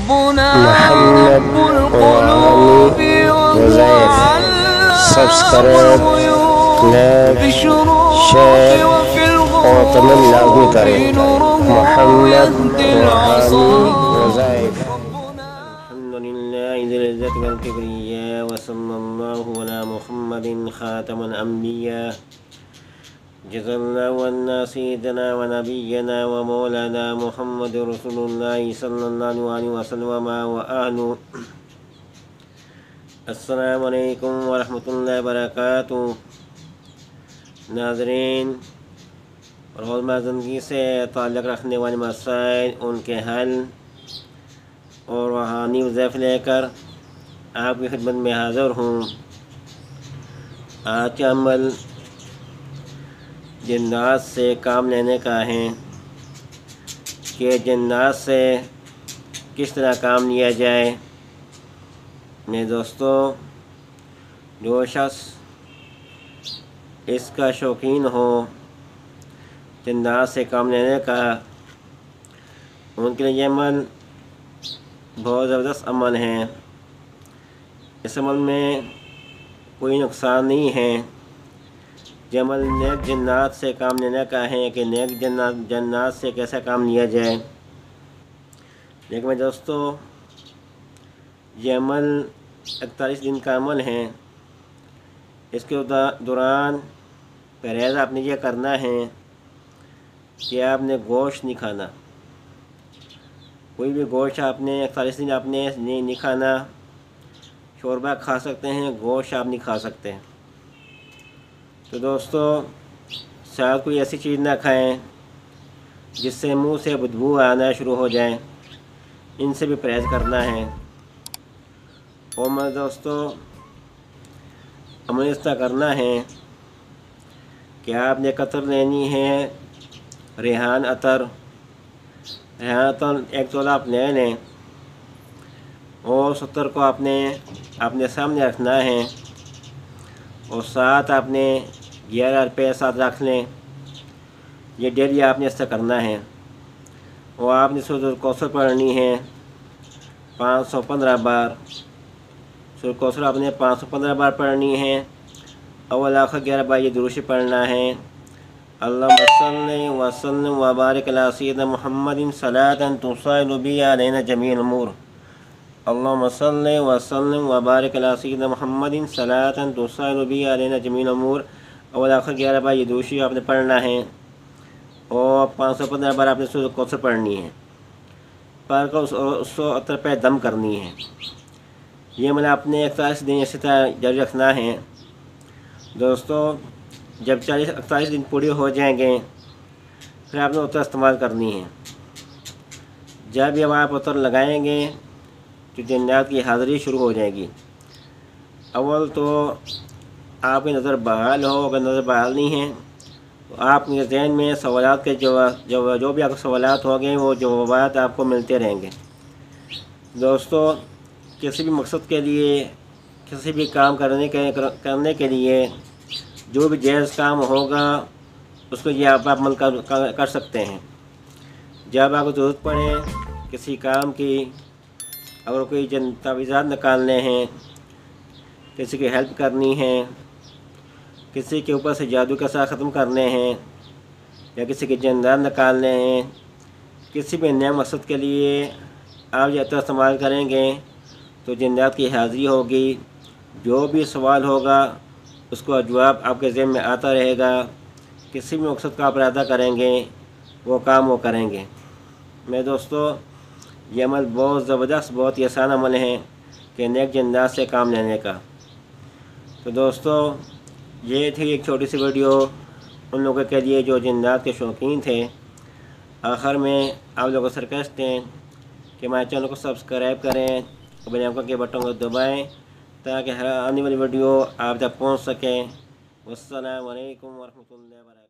मोहम्मद रूहानी वज़ैफ़। Subscribe, like, share और comment लाजमी करें। मोहम्मद रूहानी वज़ैफ़। अल्हम्दुलिल्लाहि ज़िल इज़्ज़ति वल किब्रिया व सल्लल्लाहु अला मुहम्मदिन ख़ातमुल अंबिया। जज़ल्लाहु अन्ना सय्यदना व नबिय्यना व मौलाना मुहम्मदुर रसूलुल्लाहि सल्लल्लाहु अलैहि वसल्लम व आहलु। अस्सलामु अलैकुम व रहमतुल्लाहि व बरकातुहू। नाज़रीन, रोज़मर्रा ज़िंदगी से ताल्लुक़ रखने वाले मसाइल, उनके हल और रूहानी वज़ैफ़ लेकर आपकी खिदमत में हाज़िर हूँ। आज का अमल जिन्नात से काम लेने का है कि जिन्नात से किस तरह काम लिया जाए। मेरे दोस्तों, जो शख्स इसका शौकीन हो जिन्नात से काम लेने का, उनके लिए अमल बहुत ज़बरदस्त अमल है। इस अमल में कोई नुकसान नहीं है। जो अमल नेक जन्नात से काम लेने का है कि नेक जन्नात से कैसा काम लिया जाए। लेकिन मेरे दोस्तों, ये अमल 41 दिन का अमल है। इसके दौरान परहेज़ आपने ये करना है कि आपने गोश्त नहीं खाना। कोई भी गोश्त आपने 41 दिन आपने नहीं खाना। शोरबा खा सकते हैं, गोश्त आप नहीं खा सकते। तो दोस्तों, शायद कोई ऐसी चीज़ ना खाएं जिससे मुंह से बदबू आना शुरू हो जाए। इनसे भी परहेज़ करना है। और मेरे दोस्तों, अमल इस तरह करना है कि आपने कतर लेनी है रेहान अतर। रेहान अतर 1 तोला आप ले लें और 70 को आपने अपने सामने रखना है और साथ आपने 11 रुपये साथ रख लें। ये डेली आपने ऐसा करना है। और आपने सूरह कौसर पढ़नी है 515 बार। सूरह कौसर आपने 515 बार पढ़नी है। अव्वल आखिर 11 बार ये दुरूद पढ़ना है। अल्लाहुम्मा सल्लि व सल्लिम व बारिक अला सय्यिदिना मुहम्मदिन सलातन तुसाइलु बिहा अलैना जमीअल उमूर। अल्लाहुम्मा सल्लि व सल्लिम व बारिक अला सय्यिदिना मुहम्मदिन सलातन तुसाइलु बिहा अलैना जमीअल उमूर। अव्वल आखिर 11 बार ये दुरूद आपने पढ़ना है और 515 बार आपने सूरह कौसर पढ़नी है। पढ़ कर उसको अतर पे दम करनी है। ये मतलब आपने 41 दिन इसी तरह जारी रखना है। दोस्तों, जब 41 दिन पूरे हो जाएंगे फिर आपने उतर इस्तेमाल करनी है। जब भी आप उतर लगाएंगे तो जिन्नात की हाज़िरी शुरू हो जाएगी। अव्वल तो आपकी नज़र बहाल हो। अगर नज़र बहाल नहीं है तो आपके ज़हन में सवालात के जो भी आपके सवालात होंगे वो जवाबात आपको मिलते रहेंगे। दोस्तों, किसी भी मकसद के लिए, किसी भी काम करने के लिए जो भी जायज़ काम होगा उसको ये आप अमल कर सकते हैं। जब आपको ज़रूरत पड़े किसी काम की, अगर कोई तावीज़ात निकालने हैं, किसी की हेल्प करनी है, किसी के ऊपर से जादू का असर ख़त्म करने हैं या किसी के जिन्नात निकालने हैं, किसी भी नए मकसद के लिए आप यह इस्तेमाल करेंगे तो जिन्नात की हाज़िरी होगी। जो भी सवाल होगा उसका जवाब आपके ज़हन में आता रहेगा। किसी भी मकसद का आप इरादा करेंगे वो काम वो करेंगे। मेरे दोस्तों, ये अमल बहुत ज़बरदस्त, बहुत ही आसान अमल है कि नेक जिन्नात से काम लेने का। तो दोस्तों, ये थी एक छोटी सी वीडियो उन लोगों के लिए जो जिन्नात के शौकीन थे। आखिर में आप लोगों से रिक्वेस्ट है कि हमारे चैनल को सब्सक्राइब करें और बेल आइकन के बटन को दबाएं ताकि हर आने वाली वीडियो आप तक पहुंच सकें। वस्सलामु अलैकुम व रहमतुल्लाहि व बरकातुहू।